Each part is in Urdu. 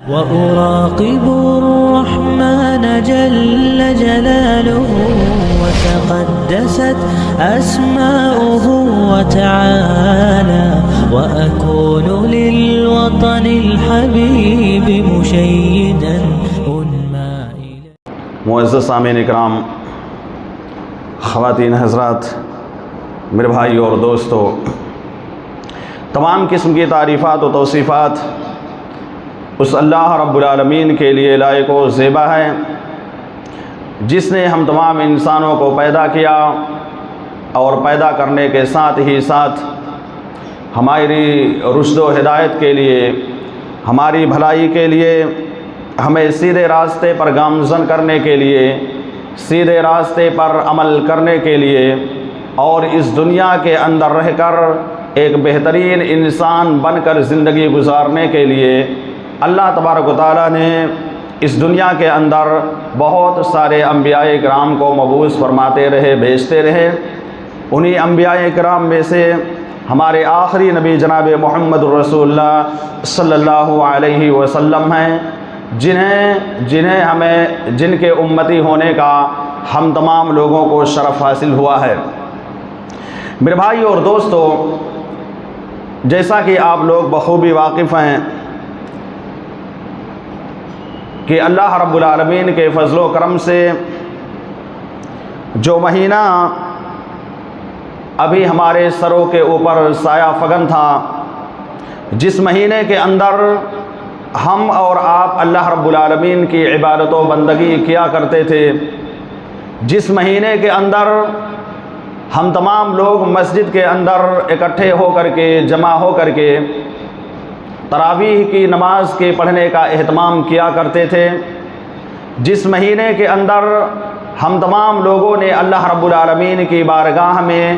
وأراقب الرحمن جل جلاله وتقدست أسماؤه وتعالى وأكون للوطن الحبيب مشيدا أنمى إليه. معزز سامعین اکرام، خواتین حضرات، میرے بھائی اور دوستو، تمام قسم کی تعریفات و توصیفات اس اللہ رب العالمین کے لیے لائق و زیبا ہے جس نے ہم تمام انسانوں کو پیدا کیا اور پیدا کرنے کے ساتھ ہی ساتھ ہماری رشد و ہدایت کے لیے، ہماری بھلائی کے لیے، ہمیں سیدھے راستے پر گامزن کرنے کے لیے، سیدھے راستے پر عمل کرنے کے لیے اور اس دنیا کے اندر رہ کر ایک بہترین انسان بن کر زندگی گزارنے کے لیے اللہ تبارک و تعالیٰ نے اس دنیا کے اندر بہت سارے انبیاء کرام کو مبعوث فرماتے رہے، بھیجتے رہے۔ انہی انبیاء کرام میں سے ہمارے آخری نبی جناب محمد رسول اللہ صلی اللہ علیہ وسلم ہیں، جن کے امتی ہونے کا ہم تمام لوگوں کو شرف حاصل ہوا ہے۔ میرے بھائی اور دوستو، جیسا کہ آپ لوگ بخوبی واقف ہیں کہ اللہ رب العالمین کے فضل و کرم سے جو مہینہ ابھی ہمارے سروں کے اوپر سایہ فگن تھا، جس مہینے کے اندر ہم اور آپ اللہ رب العالمین کی عبادت و بندگی کیا کرتے تھے، جس مہینے کے اندر ہم تمام لوگ مسجد کے اندر اکٹھے ہو کر کے، جمع ہو کر کے تراویح کی نماز کے پڑھنے کا اہتمام کیا کرتے تھے، جس مہینے کے اندر ہم تمام لوگوں نے اللہ رب العالمین کی بارگاہ میں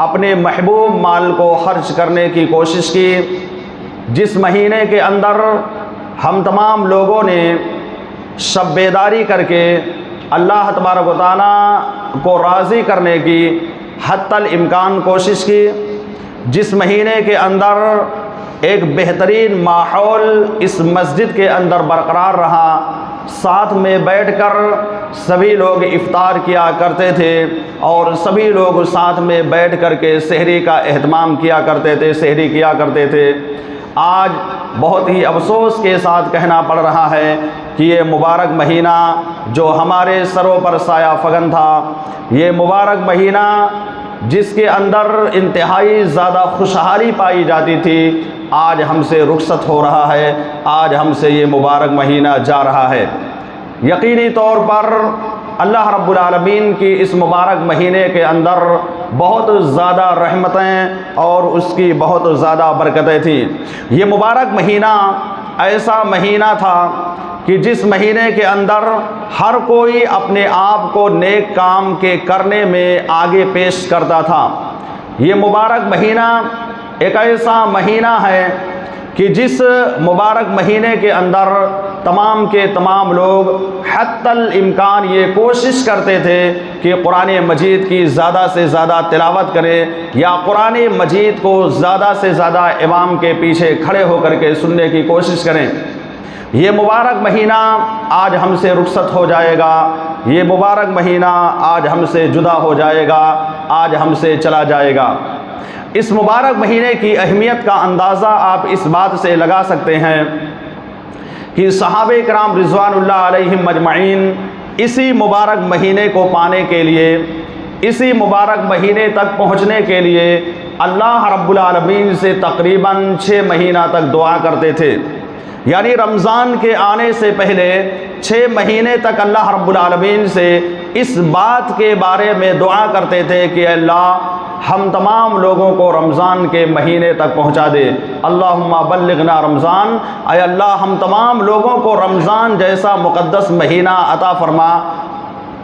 اپنے محبوب مال کو خرچ کرنے کی کوشش کی، جس مہینے کے اندر ہم تمام لوگوں نے شب بیداری کر کے اللہ تبارک و تعالیٰ کو راضی کرنے کی حتی الامکان کوشش کی، جس مہینے کے اندر ایک بہترین ماحول اس مسجد کے اندر برقرار رہا، ساتھ میں بیٹھ کر سبھی لوگ افطار کیا کرتے تھے اور سبھی لوگ ساتھ میں بیٹھ کر کے سحری کا اہتمام کیا کرتے تھے، سحری کیا کرتے تھے۔ آج بہت ہی افسوس کے ساتھ کہنا پڑ رہا ہے کہ یہ مبارک مہینہ جو ہمارے سروں پر سایہ فگن تھا، یہ مبارک مہینہ جس کے اندر انتہائی زیادہ خوشحالی پائی جاتی تھی، آج ہم سے رخصت ہو رہا ہے، آج ہم سے یہ مبارک مہینہ جا رہا ہے۔ یقینی طور پر اللہ رب العالمین کی اس مبارک مہینے کے اندر بہت زیادہ رحمتیں اور اس کی بہت زیادہ برکتیں تھیں۔ یہ مبارک مہینہ ایسا مہینہ تھا کہ جس مہینے کے اندر ہر کوئی اپنے آپ کو نیک کام کے کرنے میں آگے پیش کرتا تھا۔ یہ مبارک مہینہ ایک ایسا مہینہ ہے کہ جس مبارک مہینے کے اندر تمام کے تمام لوگ حتی الامکان یہ کوشش کرتے تھے کہ قرآن مجید کی زیادہ سے زیادہ تلاوت کریں یا قرآن مجید کو زیادہ سے زیادہ امام کے پیچھے کھڑے ہو کر کے سننے کی کوشش کریں۔ یہ مبارک مہینہ آج ہم سے رخصت ہو جائے گا، یہ مبارک مہینہ آج ہم سے جدا ہو جائے گا، آج ہم سے چلا جائے گا۔ اس مبارک مہینے کی اہمیت کا اندازہ آپ اس بات سے لگا سکتے ہیں کہ صحابہ کرام رضوان اللہ علیہم اجمعین اسی مبارک مہینے کو پانے کے لیے، اسی مبارک مہینے تک پہنچنے کے لیے اللہ رب العالمین سے تقریباً 6 مہینہ تک دعا کرتے تھے۔ یعنی رمضان کے آنے سے پہلے 6 مہینے تک اللہ رب العالمین سے اس بات کے بارے میں دعا کرتے تھے کہ اللہ ہم تمام لوگوں کو رمضان کے مہینے تک پہنچا دے، اللہم بلغنا رمضان، اے اللہ ہم تمام لوگوں کو رمضان جیسا مقدس مہینہ عطا فرما۔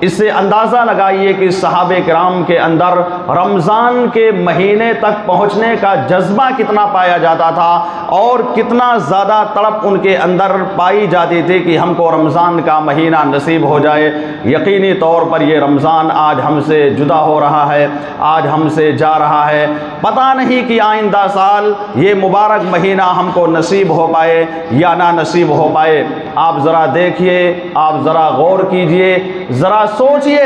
اس سے اندازہ لگائیے کہ صحابہ کرام کے اندر رمضان کے مہینے تک پہنچنے کا جذبہ کتنا پایا جاتا تھا اور کتنا زیادہ تڑپ ان کے اندر پائی جاتی تھی کہ ہم کو رمضان کا مہینہ نصیب ہو جائے۔ یقینی طور پر یہ رمضان آج ہم سے جدا ہو رہا ہے، آج ہم سے جا رہا ہے، پتہ نہیں کہ آئندہ سال یہ مبارک مہینہ ہم کو نصیب ہو پائے یا نہ نصیب ہو پائے۔ آپ ذرا دیکھیے، آپ ذرا غور کیجئے، ذرا سوچئے،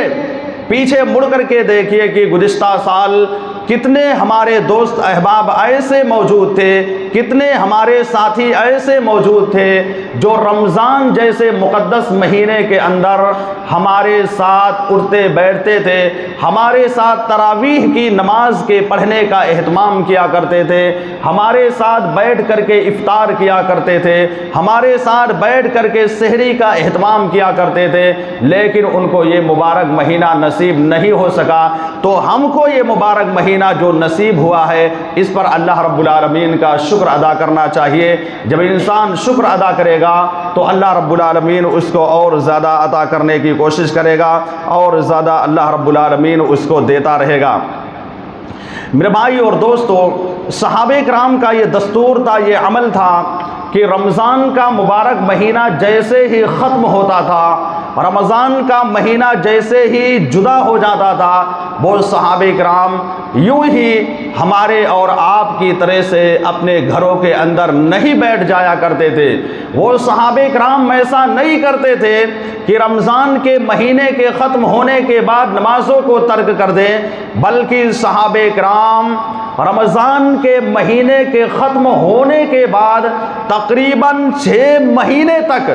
پیچھے مڑ کر کے دیکھیے کہ گزشتہ سال کتنے ہمارے دوست احباب ایسے موجود تھے، کتنے ہمارے ساتھی ایسے موجود تھے جو رمضان جیسے مقدس مہینے کے اندر ہمارے ساتھ اٹھتے بیٹھتے تھے، ہمارے ساتھ تراویح کی نماز کے پڑھنے کا اہتمام کیا کرتے تھے، ہمارے ساتھ بیٹھ کر کے افطار کیا کرتے تھے، ہمارے ساتھ بیٹھ کر کے سحری کا اہتمام کیا کرتے تھے، لیکن ان کو یہ مبارک مہینہ نصیب نہیں ہو سکا۔ تو ہم کو یہ مبارک مہینہ جو نصیب ہوا ہے، اس پر اللہ رب العالمین کا شکر ادا کرنا چاہیے۔ جب انسان شکر ادا کرے گا تو اللہ رب العالمین اس کو اور زیادہ عطا کرنے کی کوشش کرے گا، اور زیادہ اللہ رب العالمین اس کو دیتا رہے گا۔ میرے بھائی اور دوستو، صحابہ کرام کا یہ دستور تھا، یہ عمل تھا کہ رمضان کا مبارک مہینہ جیسے ہی ختم ہوتا تھا، رمضان کا مہینہ جیسے ہی جدا ہو جاتا تھا، وہ صحابہ کرام یوں ہی ہمارے اور آپ کی طرح سے اپنے گھروں کے اندر نہیں بیٹھ جایا کرتے تھے۔ وہ صحابہ کرام ایسا نہیں کرتے تھے کہ رمضان کے مہینے کے ختم ہونے کے بعد نمازوں کو ترک کر دیں، بلکہ صحابہ کرام رمضان کے مہینے کے ختم ہونے کے بعد تقریباً 6 مہینے تک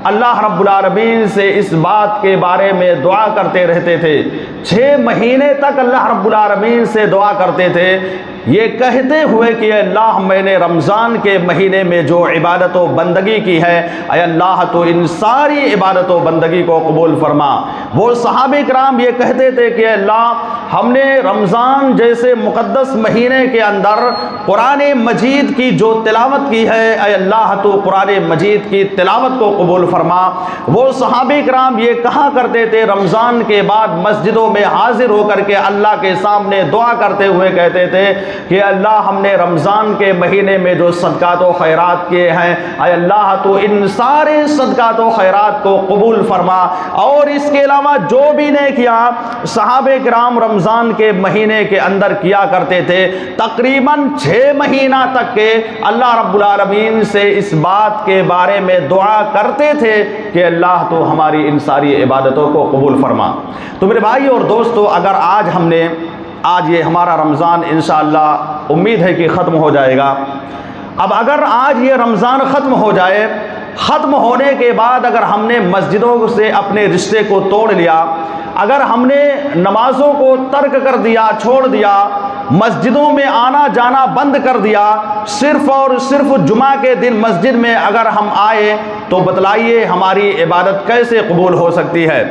اللہ رب العالمین سے اس بات کے بارے میں دعا کرتے رہتے تھے۔ 6 مہینے تک اللہ رب العالمین سے دعا کرتے تھے، یہ کہتے ہوئے کہ اے اللہ، میں نے رمضان کے مہینے میں جو عبادت و بندگی کی ہے، اے اللہ تو ان ساری عبادت و بندگی کو قبول فرما۔ وہ صحابہ کرام یہ کہتے تھے کہ اے اللہ، ہم نے رمضان جیسے مقدس مہینے کے اندر قرآن مجید کی جو تلاوت کی ہے، اے اللہ تو قرآن مجید کی تلاوت کو قبول فرما۔ وہ صحابہ کرام یہ کہا کرتے تھے، رمضان کے بعد مسجدوں میں حاضر ہو کر کے اللہ کے سامنے دعا کرتے ہوئے کہتے تھے کہ اللہ، ہم نے رمضان کے مہینے میں جو صدقات و خیرات کیے ہیں، اے اللہ تو ان سارے صدقات و خیرات کو قبول فرما۔ اور اس کے علاوہ جو بھی نے کیا، صحابہ کرام رمضان کے مہینے کے اندر کیا کرتے تھے، تقریباً 6 مہینہ تک کے اللہ رب العالمین سے اس بات کے بارے میں دعا کرتے تھے کہ اللہ تو ہماری ان ساری عبادتوں کو قبول فرما۔ تو میرے بھائی اور دوستو، اگر آج یہ ہمارا رمضان انشاءاللہ امید ہے کہ ختم ہو جائے گا، اب اگر آج یہ رمضان ختم ہو جائے، ختم ہونے کے بعد اگر ہم نے مسجدوں سے اپنے رشتے کو توڑ لیا، اگر ہم نے نمازوں کو ترک کر دیا، چھوڑ دیا، مسجدوں میں آنا جانا بند کر دیا، صرف اور صرف جمعہ کے دن مسجد میں اگر ہم آئے، تو بتلائیے ہماری عبادت کیسے قبول ہو سکتی ہے؟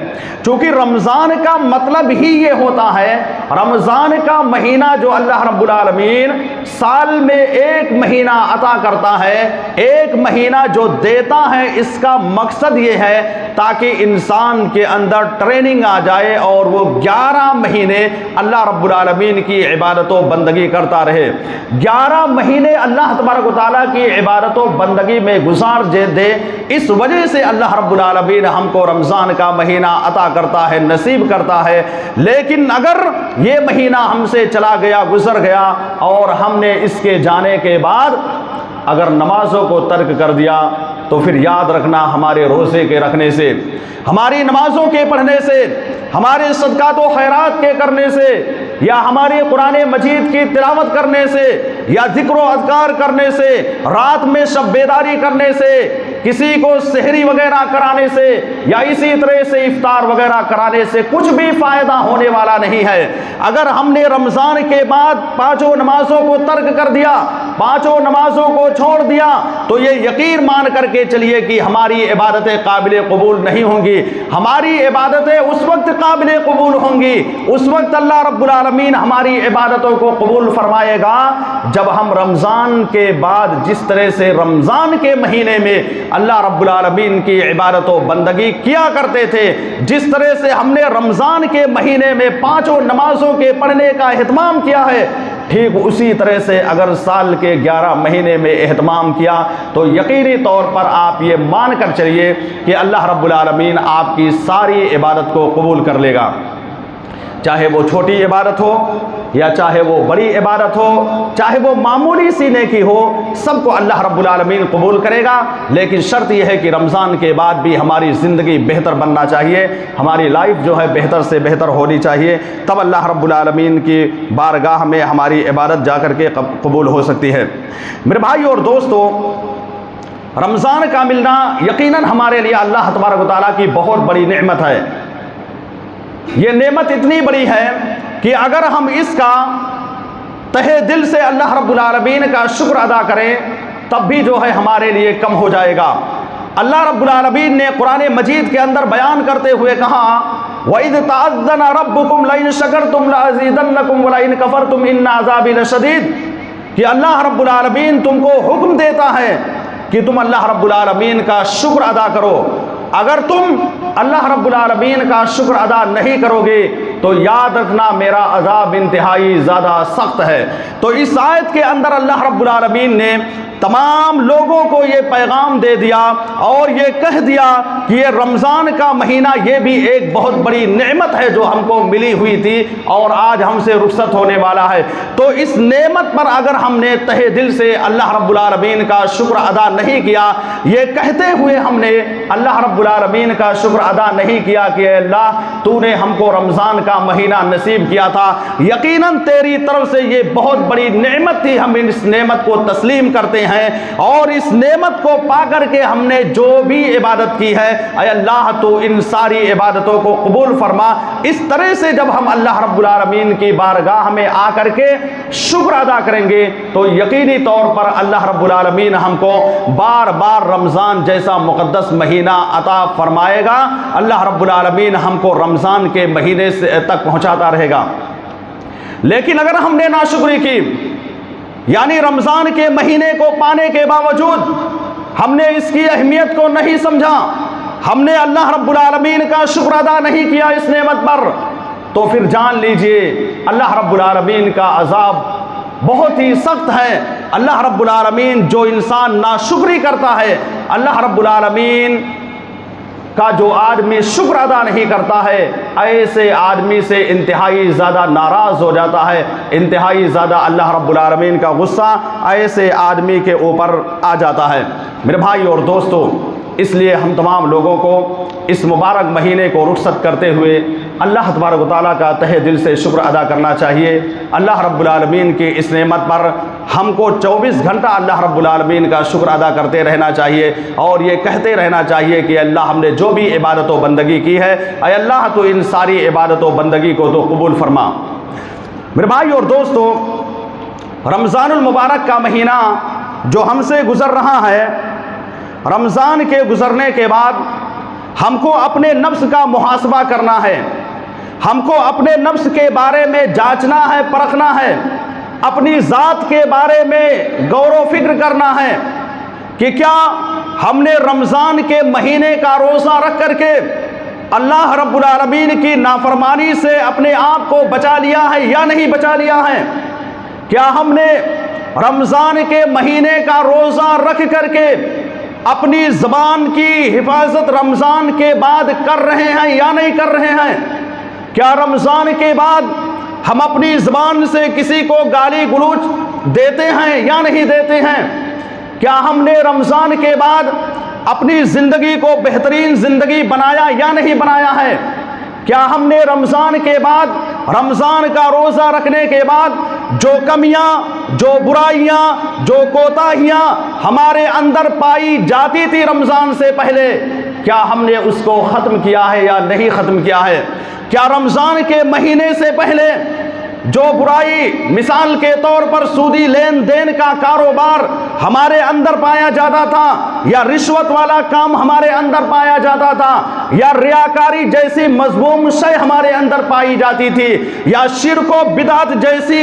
چونکہ رمضان کا مطلب ہی یہ ہوتا ہے، رمضان کا مہینہ جو اللہ رب العالمین سال میں 1 مہینہ عطا کرتا ہے، 1 مہینہ جو دیتا ہے، اس کا مقصد یہ ہے تاکہ انسان کے اندر ٹریننگ آ جائے اور وہ 11 مہینے اللہ رب العالمین کی عبادت و بندگی کرتا رہے۔ 11 مہینے اللہ تبارک و تعالیٰ کی عبادت و بندگی میں گزار دے، اس وجہ سے اللہ رب العالمین ہم کو رمضان کا مہینہ عطا کرتا ہے، نصیب کرتا ہے۔ لیکن اگر یہ مہینہ ہم سے چلا گیا، گزر گیا، اور ہم نے اس کے جانے کے بعد اگر نمازوں کو ترک کر دیا، تو پھر یاد رکھنا، ہمارے روزے کے رکھنے سے، ہماری نمازوں کے پڑھنے سے، ہمارے صدقات و خیرات کے کرنے سے، یا ہمارے قرآن مجید کی تلاوت کرنے سے، یا ذکر و اذکار کرنے سے، رات میں شب بیداری کرنے سے، کسی کو سحری وغیرہ کرانے سے، یا اسی طرح سے افطار وغیرہ کرانے سے کچھ بھی فائدہ ہونے والا نہیں ہے۔ اگر ہم نے رمضان کے بعد 5 نمازوں کو ترک کر دیا، 5 نمازوں کو چھوڑ دیا، تو یہ یقین مان کر کے چلیے کہ ہماری عبادتیں قابل قبول نہیں ہوں گی۔ ہماری عبادتیں اس وقت قابل قبول ہوں گی، اس وقت اللہ رب العالمین ہماری عبادتوں کو قبول فرمائے گا، جب ہم رمضان کے بعد جس طرح سے رمضان کے مہینے میں اللہ رب العالمین کی عبادت و بندگی کیا کرتے تھے۔ جس طرح سے ہم نے رمضان کے مہینے میں 5 نمازوں کے پڑھنے کا اہتمام کیا ہے، ٹھیک اسی طرح سے اگر سال کے 11 مہینے میں اہتمام کیا تو یقینی طور پر آپ یہ مان کر چلیے کہ اللہ رب العالمین آپ کی ساری عبادت کو قبول کر لے گا، چاہے وہ چھوٹی عبادت ہو یا چاہے وہ بڑی عبادت ہو، چاہے وہ معمولی سی نیکی ہو، سب کو اللہ رب العالمین قبول کرے گا۔ لیکن شرط یہ ہے کہ رمضان کے بعد بھی ہماری زندگی بہتر بننا چاہیے، ہماری لائف جو ہے بہتر سے بہتر ہونی چاہیے، تب اللہ رب العالمین کی بارگاہ میں ہماری عبادت جا کر کے قبول ہو سکتی ہے۔ میرے بھائی اور دوستو، رمضان کا ملنا یقیناً ہمارے لیے اللہ تبارک و تعالیٰ کی بہت بڑی نعمت ہے۔ یہ نعمت اتنی بڑی ہے کہ اگر ہم اس کا تہہ دل سے اللہ رب العالمین کا شکر ادا کریں تب بھی جو ہے ہمارے لیے کم ہو جائے گا۔ اللہ رب العالمین نے قرآن مجید کے اندر بیان کرتے ہوئے کہا وَإِذْ تَعَذَّنَ رَبُّكُمْ لَئِن شَكَرْتُمْ لَأَزِيدَنَّكُمْ وَلَئِن كَفَرْتُمْ إِنَّ عَذَابِي لَشَدِيدٌ، کہ اللہ رب العالمین تم کو حکم دیتا ہے کہ تم اللہ رب العالمین کا شکر ادا کرو۔ اگر تم اللہ رب العالمین کا شکر ادا نہیں کرو گے تو یاد رکھنا میرا عذاب انتہائی زیادہ سخت ہے۔ تو اس آیت کے اندر اللہ رب العالمین نے تمام لوگوں کو یہ پیغام دے دیا اور یہ کہہ دیا کہ یہ رمضان کا مہینہ یہ بھی ایک بہت بڑی نعمت ہے جو ہم کو ملی ہوئی تھی اور آج ہم سے رخصت ہونے والا ہے۔ تو اس نعمت پر اگر ہم نے تہہ دل سے اللہ رب العالمین کا شکر ادا نہیں کیا، یہ کہتے ہوئے ہم نے اللہ رب العالمین کا شکر ادا نہیں کیا کہ اے اللہ تو نے ہم کو رمضان کا مہینہ نصیب کیا تھا، یقیناً تیری طرف سے یہ بہت بڑی نعمت تھی، ہم اس نعمت کو تسلیم کرتے ہیں اور اس نعمت کو پا کر کے ہم نے جو بھی عبادت کی ہے اے اللہ تو ان ساری عبادتوں کو قبول فرما۔ اس طرح سے جب ہم اللہ رب العالمین کی بارگاہ میں آ کر کے شکر ادا کریں گے تو یقینی طور پر اللہ رب العالمین ہم کو بار بار رمضان جیسا مقدس مہینہ عطا فرمائے گا، اللہ رب العالمین ہم کو رمضان کے مہینے تک پہنچاتا رہے گا۔ لیکن اگر ہم نے ناشکری کی، یعنی رمضان کے مہینے کو پانے کے باوجود ہم نے اس کی اہمیت کو نہیں سمجھا، ہم نے اللہ رب العالمین کا شکر ادا نہیں کیا اس نعمت پر، تو پھر جان لیجئے اللہ رب العالمین کا عذاب بہت ہی سخت ہے۔ اللہ رب العالمین جو انسان ناشکری کرتا ہے، اللہ رب العالمین کا جو آدمی شکر ادا نہیں کرتا ہے، ایسے آدمی سے انتہائی زیادہ ناراض ہو جاتا ہے، انتہائی زیادہ اللہ رب العالمین کا غصہ ایسے آدمی کے اوپر آ جاتا ہے۔ میرے بھائی اور دوستو، اس لیے ہم تمام لوگوں کو اس مبارک مہینے کو رخصت کرتے ہوئے اللہ تبارک و تعالیٰ کا تہہ دل سے شکر ادا کرنا چاہیے۔ اللہ رب العالمین کی اس نعمت پر ہم کو 24 گھنٹہ اللہ رب العالمین کا شکر ادا کرتے رہنا چاہیے اور یہ کہتے رہنا چاہیے کہ اللہ ہم نے جو بھی عبادت و بندگی کی ہے اے اللہ تو ان ساری عبادت و بندگی کو تو قبول فرما۔ میرے بھائی اور دوستو، رمضان المبارک کا مہینہ جو ہم سے گزر رہا ہے، رمضان کے گزرنے کے بعد ہم کو اپنے نفس کا محاسبہ کرنا ہے، ہم کو اپنے نفس کے بارے میں جانچنا ہے، پرکھنا ہے، اپنی ذات کے بارے میں غور و فکر کرنا ہے کہ کیا ہم نے رمضان کے مہینے کا روزہ رکھ کر کے اللہ رب العالمین کی نافرمانی سے اپنے آپ کو بچا لیا ہے یا نہیں بچا لیا ہے؟ کیا ہم نے رمضان کے مہینے کا روزہ رکھ کر کے اپنی زبان کی حفاظت رمضان کے بعد کر رہے ہیں یا نہیں کر رہے ہیں؟ کیا رمضان کے بعد ہم اپنی زبان سے کسی کو گالی گلوچ دیتے ہیں یا نہیں دیتے ہیں؟ کیا ہم نے رمضان کے بعد اپنی زندگی کو بہترین زندگی بنایا یا نہیں بنایا ہے؟ کیا ہم نے رمضان کے بعد، رمضان کا روزہ رکھنے کے بعد جو کمیاں، جو برائیاں، جو کوتاہیاں ہمارے اندر پائی جاتی تھی رمضان سے پہلے، کیا ہم نے اس کو ختم کیا ہے یا نہیں ختم کیا ہے؟ کیا رمضان کے مہینے سے پہلے جو برائی، مثال کے طور پر سودی لین دین کا کاروبار ہمارے اندر پایا جاتا تھا، یا رشوت والا کام ہمارے اندر پایا جاتا تھا، یا ریاکاری جیسی مذموم شے ہمارے اندر پائی جاتی تھی، یا شرک و بدعت جیسی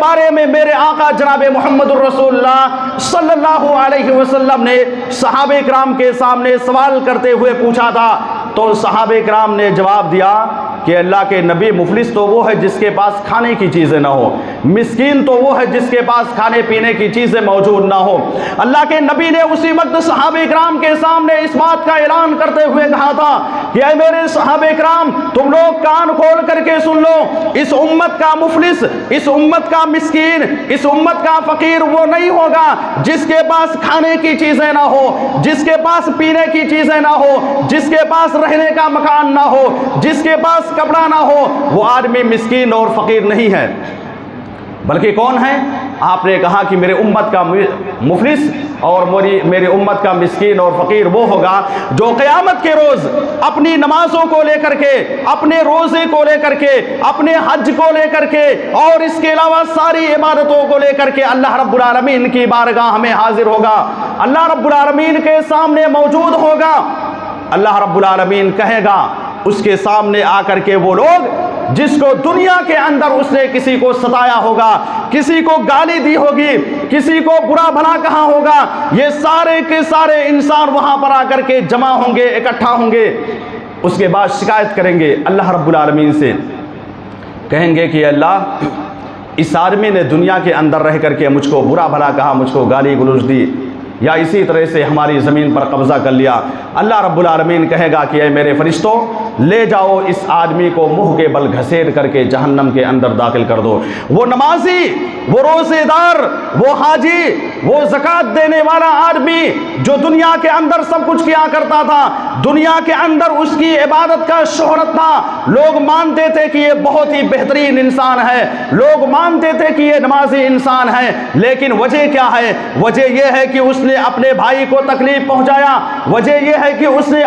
بارے میں میرے آقا جناب محمد الرسول اللہ صلی اللہ علیہ وسلم نے صحابہ کرام کے سامنے سوال کرتے ہوئے پوچھا تھا، تو صحابہ کرام نے جواب دیا کہ اللہ کے نبی مفلس تو وہ ہے جس کے پاس کھانے کی چیزیں نہ ہو، مسکین تو وہ ہے جس کے پاس کھانے پینے کی چیزیں موجود نہ ہو۔ اللہ کے نبی نے اسی وقت صحابہ کرام کے سامنے اس بات کا اعلان کرتے ہوئے کہا تھا کہ اے میرے صحابہ کرام، تم لوگ کان کھول کر کے سن لو، اس امت کا مفلس، اس امت کا مسکین، اس امت کا فقیر وہ نہیں ہوگا جس کے پاس کھانے کی چیزیں نہ ہو، جس کے پاس پینے کی چیزیں نہ ہو، جس کے پاس رہنے کا مکان نہ ہو، جس کے پاس کپڑا نہ ہو، وہ آدمی مسکین اور فقیر نہیں ہے، بلکہ کون ہے؟ آپ نے کہا کہ میرے امت کا مفلس اور میری امت کا مسکین اور فقیر وہ ہوگا جو قیامت کے روز اپنی نمازوں کو لے کر کے، اپنے روزے کو لے کر کے، اپنے حج کو لے کر کے اور اس کے علاوہ ساری عبادتوں کو لے کر کے اللہ رب العالمین کی بارگاہ میں حاضر ہوگا، اللہ رب العالمین کے سامنے موجود ہوگا۔ اللہ رب العالمین کہے گا اس کے سامنے آ کر کے وہ لوگ جس کو دنیا کے اندر اس نے کسی کو ستایا ہوگا، کسی کو گالی دی ہوگی، کسی کو برا بھلا کہا ہوگا، یہ سارے کے سارے انسان وہاں پر آ کر کے جمع ہوں گے، اکٹھا ہوں گے۔ اس کے بعد شکایت کریں گے اللہ رب العالمین سے، کہیں گے کہ اللہ اس آدمی نے دنیا کے اندر رہ کر کے مجھ کو برا بھلا کہا، مجھ کو گالی گلوچ دی، یا اسی طرح سے ہماری زمین پر قبضہ کر لیا۔ اللہ رب العالمین کہے گا کہ اے میرے فرشتوں، لے جاؤ اس آدمی کو منہ کے بل گھسیٹ کر کے جہنم کے اندر داخل کر دو۔ وہ نمازی، وہ روزے دار، وہ حاجی، وہ زکوٰۃ دینے والا آدمی جو دنیا کے اندر سب کچھ کیا کرتا تھا، دنیا کے اندر اس کی عبادت کا شہرت تھا، لوگ مانتے تھے کہ یہ بہت ہی بہترین انسان ہے، لوگ مانتے تھے کہ یہ نمازی انسان ہے، لیکن وجہ کیا ہے؟ وجہ یہ ہے کہ اس نے اپنے بھائی کو تکلیف پہنچایا، وجہ یہ ہے کہ اس نے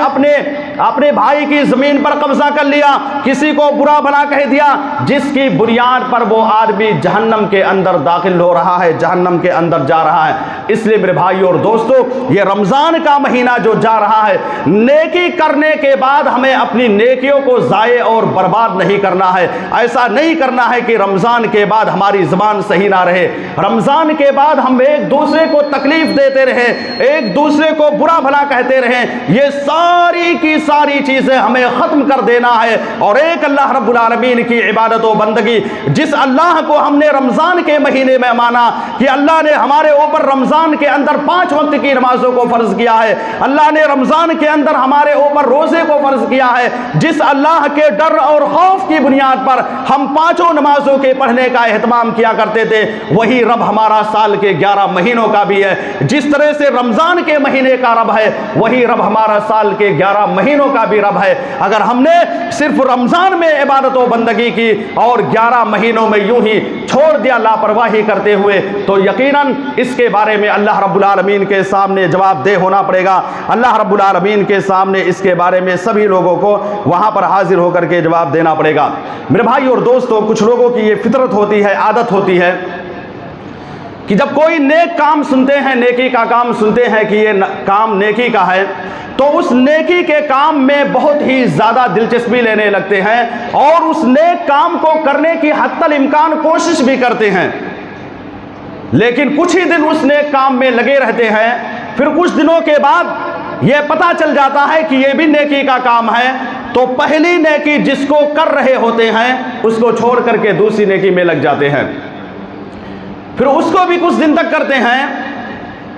اپنے بھائی کی زمین پر قبضہ کر لیا، کسی کو برا بھلا کہہ دیا، جس کی بنیاد پر وہ آدمی جہنم کے اندر داخل ہو رہا ہے، جہنم کے اندر جا رہا ہے۔ اس لیے میرے بھائی اور دوستو، یہ رمضان کا مہینہ جو جا رہا ہے، نیکی کرنے کے بعد ہمیں اپنی نیکیوں کو ضائع اور برباد نہیں کرنا ہے۔ ایسا نہیں کرنا ہے کہ رمضان کے بعد ہماری زبان صحیح نہ رہے، رمضان کے بعد ہم ایک دوسرے کو تکلیف دیتے رہے، ایک دوسرے کو برا بھلا کہتے رہیں۔ یہ ساری کی ساری چیزیں ہمیں ختم کر دینا ہے، اور ایک اللہ رب العالمین کی عبادت و بندگی، جس اللہ کو ہم نے رمضان کے مہینے میں مانا کہ اللہ نے ہمارے اوپر رمضان کے اندر 5 وقت کی نمازوں کو فرض کیا ہے، اللہ نے رمضان کے اندر ہمارے اوپر روزے کو فرض کیا ہے، جس اللہ کے ڈر اور خوف کی بنیاد پر ہم 5 نمازوں کے پڑھنے کا اہتمام کیا کرتے تھے، وہی رب ہمارا سال کے 11 مہینوں کا بھی ہے۔ جس طرح سے رمضان کے مہینے کا رب ہے، وہی رب ہمارا سال کے 11 مہینوں کا بھی رب ہے۔ اگر ہم نے صرف رمضان میں عبادت و بندگی کی اور 11 مہینوں میں یوں ہی چھوڑ دیا لاپرواہی کرتے ہوئے، تو یقیناً اس کے بارے میں اللہ رب العالمین کے سامنے جواب دہ ہونا پڑے گا۔ اللہ رب العالمین کے سامنے اس کے بارے میں سبھی لوگوں کو وہاں پر حاضر ہو کر کے جواب دینا پڑے گا۔ میرے بھائی اور دوستو، کچھ لوگوں کی یہ فطرت ہوتی ہے، عادت ہوتی ہے کہ جب کوئی نیک کام سنتے ہیں، نیکی کا کام سنتے ہیں کہ یہ کام نیکی کا ہے، تو اس نیکی کے کام میں بہت ہی زیادہ دلچسپی لینے لگتے ہیں اور اس نیک کام کو کرنے کی حتی الامکان کوشش بھی کرتے ہیں، لیکن کچھ ہی دن اس نیک کام میں لگے رہتے ہیں، پھر کچھ دنوں کے بعد یہ پتہ چل جاتا ہے کہ یہ بھی نیکی کا کام ہے، تو پہلی نیکی جس کو کر رہے ہوتے ہیں اس کو چھوڑ کر کے دوسری نیکی میں لگ جاتے ہیں، پھر اس کو بھی کچھ دن تک کرتے ہیں،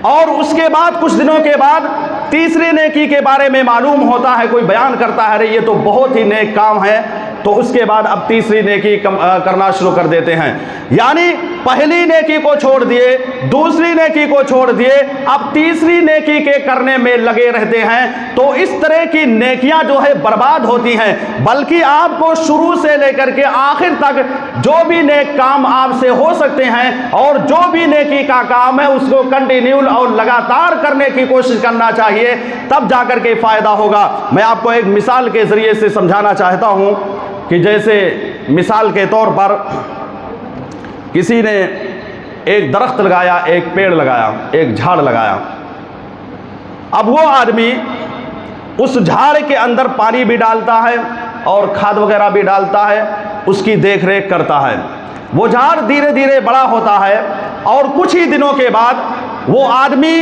اور اس کے بعد کچھ دنوں کے بعد تیسری نیکی کے بارے میں معلوم ہوتا ہے، کوئی بیان کرتا ہے یہ تو بہت ہی نیک کام ہے، تو اس کے بعد اب تیسری نیکی کرنا شروع کر دیتے ہیں، یعنی پہلی نیکی کو چھوڑ دیے، دوسری نیکی کو چھوڑ دیے، اب تیسری نیکی کے کرنے میں لگے رہتے ہیں۔ تو اس طرح کی نیکیاں جو ہے برباد ہوتی ہیں، بلکہ آپ کو شروع سے لے کر کے آخر تک جو بھی نیک کام آپ سے ہو سکتے ہیں اور جو بھی نیکی کا کام ہے اس کو کنٹینیو اور لگاتار کرنے کی کوشش کرنا چاہیے، تب جا کر کے فائدہ ہوگا۔ میں آپ کو ایک مثال کے ذریعے سے سمجھانا چاہتا ہوں کہ جیسے مثال کے طور پر کسی نے ایک درخت لگایا، ایک پیڑ لگایا، ایک جھاڑ لگایا، اب وہ آدمی اس جھاڑ کے اندر پانی بھی ڈالتا ہے اور کھاد وغیرہ بھی ڈالتا ہے، اس کی دیکھ ریکھ کرتا ہے، وہ جھاڑ دھیرے دھیرے بڑا ہوتا ہے اور کچھ ہی دنوں کے بعد وہ آدمی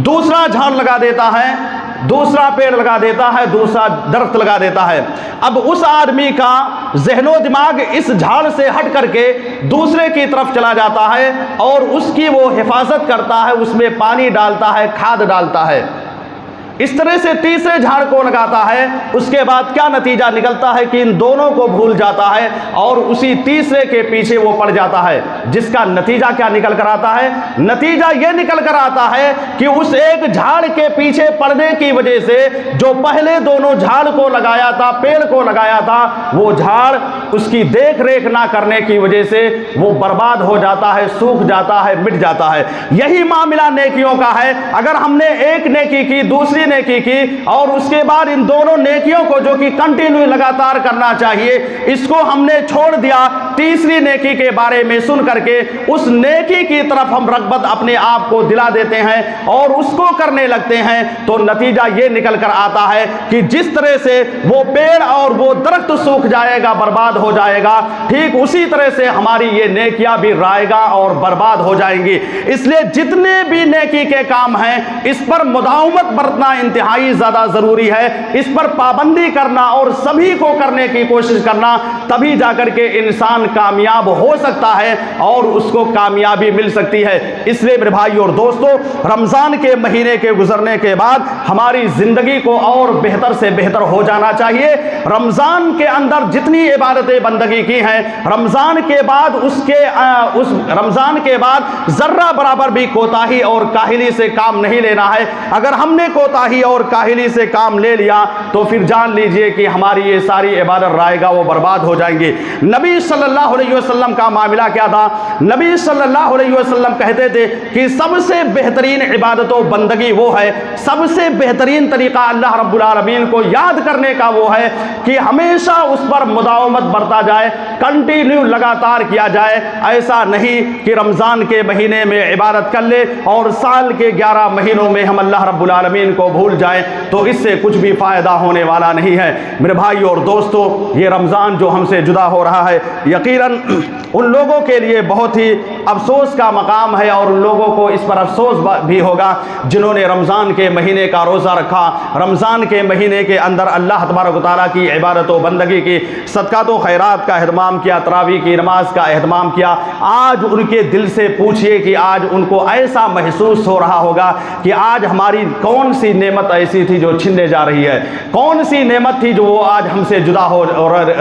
دوسرا جھاڑ لگا دیتا ہے، دوسرا پیڑ لگا دیتا ہے، دوسرا درخت لگا دیتا ہے۔ اب اس آدمی کا ذہن و دماغ اس جھاڑ سے ہٹ کر کے دوسرے کی طرف چلا جاتا ہے اور اس کی وہ حفاظت کرتا ہے، اس میں پانی ڈالتا ہے، کھاد ڈالتا ہے، اس طرح سے تیسرے جھاڑ کو لگاتا ہے۔ اس کے بعد کیا نتیجہ نکلتا ہے کہ ان دونوں کو بھول جاتا ہے اور اسی تیسرے کے پیچھے وہ پڑ جاتا ہے، جس کا نتیجہ کیا نکل کر آتا ہے؟ نتیجہ یہ نکل کر آتا ہے کہ اس ایک جھاڑ کے پیچھے پڑنے کی وجہ سے جو پہلے دونوں جھاڑ کو لگایا تھا، پیڑ کو لگایا تھا، وہ جھاڑ اس کی دیکھ ریکھ نہ کرنے کی وجہ سے وہ برباد ہو جاتا ہے، سوکھ جاتا ہے، مٹ جاتا ہے۔ یہی معاملہ نیکیوں کا ہے۔ اگر ہم نے ایک نیکی کی، دوسری نیکی کی اور اس کے بعد ان دونوں نیکیوں کو جو کہ کنٹینیو لگاتار کرنا چاہیے، اس کو ہم نے چھوڑ دیا، تیسری نیکی کے بارے میں سن کر کے اس نیکی کی طرف ہم رغبت اپنے آپ کو دلا دیتے ہیں اور اس کو کرنے لگتے ہیں، تو نتیجہ یہ نکل کر آتا ہے کہ جس طرح سے وہ پیڑ اور وہ درخت سوکھ جائے گا، برباد ہو جائے گا، ٹھیک اسی طرح سے ہماری یہ نیکیاں بھی رائگاں اور برباد ہو جائیں گی۔ اس لیے جتنے بھی نیکی کے کام ہیں اس پر مداومت برتنا انتہائی زیادہ ضروری ہے، اس پر پابندی کرنا اور سبھی کو کرنے کی کوشش کرنا، تبھی جا کر کے انسان کامیاب ہو سکتا ہے اور اس کو کامیابی مل سکتی ہے۔ اس لیے میرے بھائی اور دوستو، رمضان کے مہینے کے گزرنے کے بعد ہماری زندگی کو اور بہتر سے بہتر ہو جانا چاہیے۔ رمضان کے اندر جتنی عبادتیں بندگی کی ہیں، رمضان کے بعد رمضان کے بعد ذرہ برابر بھی کوتاہی اور کاہلی سے کام نہیں لینا ہے۔ اگر ہم نے کوتاہی اور کاہلی سے کام لے لیا تو پھر جان لیجئے کہ ہماری یہ ساری عبادت رائگاں وہ برباد ہو جائیں گی۔ نبی صلی اللہ علیہ وسلم کا معاملہ کیا تھا؟ نبی صلی اللہ علیہ وسلم کہتے تھے کہ سب سے بہترین عبادت و بندگی وہ ہے، سب سے بہترین طریقہ اللہ رب العالمین کو یاد کرنے کا وہ ہے کہ ہمیشہ اس پر مداومت برتا جائے، کنٹینیو لگاتار کیا جائے۔ ایسا نہیں کہ رمضان کے مہینے میں عبادت کر لے اور سال کے 11 مہینوں میں ہم اللہ رب العالمین کو بھول جائیں، تو اس سے کچھ بھی فائدہ ہونے والا نہیں ہے۔ میرے بھائی اور دوستو، یہ رمضان جو ہم سے جدا ہو رہا ہے، یقیناً ان لوگوں کے لیے بہت ہی افسوس کا مقام ہے اور ان لوگوں کو اس پر افسوس بھی ہوگا جنہوں نے رمضان کے مہینے کا روزہ رکھا، رمضان کے مہینے کے اندر اللہ تبارک و تعالیٰ کی عبادت و بندگی کی، صدقات و خیرات کا اہتمام کیا، تراویح کی نماز کا اہتمام کیا۔ آج ان کے دل سے پوچھئے کہ آج ان کو ایسا محسوس ہو رہا ہوگا کہ آج ہماری کون سی نعمت ایسی تھی جو چھننے جا رہی ہے، کون سی نعمت تھی جو وہ آج ہم سے جدا ہو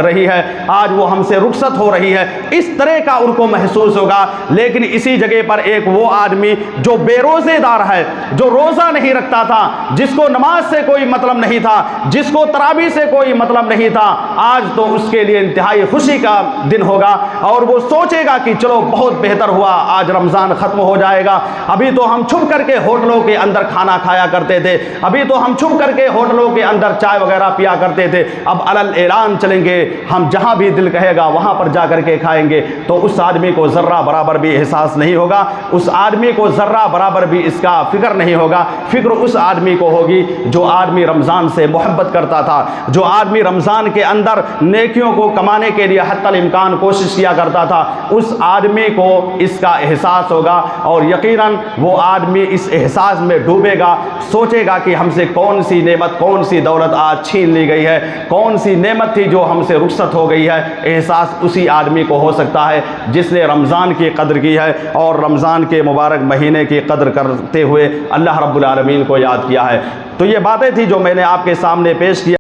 رہی ہے، آج وہ ہم سے رخصت ہو رہی ہے۔ اس طرح کا ان کو محسوس ہوگا۔ لیکن اسی جگہ پر ایک وہ آدمی جو بے روزے دار ہے، جو روزہ نہیں رکھتا تھا، جس کو نماز سے کوئی مطلب نہیں تھا، جس کو تراویح سے کوئی مطلب نہیں تھا، آج تو اس کے لیے انتہائی خوشی کا دن ہوگا اور وہ سوچے گا کہ چلو بہت بہتر ہوا، آج رمضان ختم ہو جائے گا۔ ابھی تو ہم چھپ کر کے ہوٹلوں کے اندر کھانا کھایا کرتے تھے، ابھی تو ہم چھپ کر کے ہوٹلوں کے اندر چائے وغیرہ پیا کرتے تھے، اب علل اعلان چلیں گے، ہم جہاں بھی دل کہے گا وہاں پر جا کر کے کھائیں گے۔ تو اس آدمی کو ذرہ برابر بھی احساس نہیں ہوگا، اس آدمی کو ذرہ برابر بھی اس کا فکر نہیں ہوگا۔ فکر اس آدمی کو ہوگی جو آدمی رمضان سے محبت کرتا تھا، جو آدمی رمضان کے اندر نیکیوں کو کمانے کے لیے حتی الامکان کوشش کیا کرتا تھا، اس آدمی کو اس کا احساس ہوگا اور یقیناً وہ آدمی اس احساس میں ڈوبے گا، سوچے گا کہ ہم سے کون سی نعمت، کون سی دولت آج چھین لی گئی ہے، کون سی نعمت تھی جو ہم سے رخصت ہو گئی ہے۔ احساس اسی آدمی کو ہو سکتا ہے جس نے رمضان کی قدر کی ہے اور رمضان کے مبارک مہینے کی قدر کرتے ہوئے اللہ رب العالمین کو یاد کیا ہے۔ تو یہ باتیں تھی جو میں نے آپ کے سامنے پیش کیا۔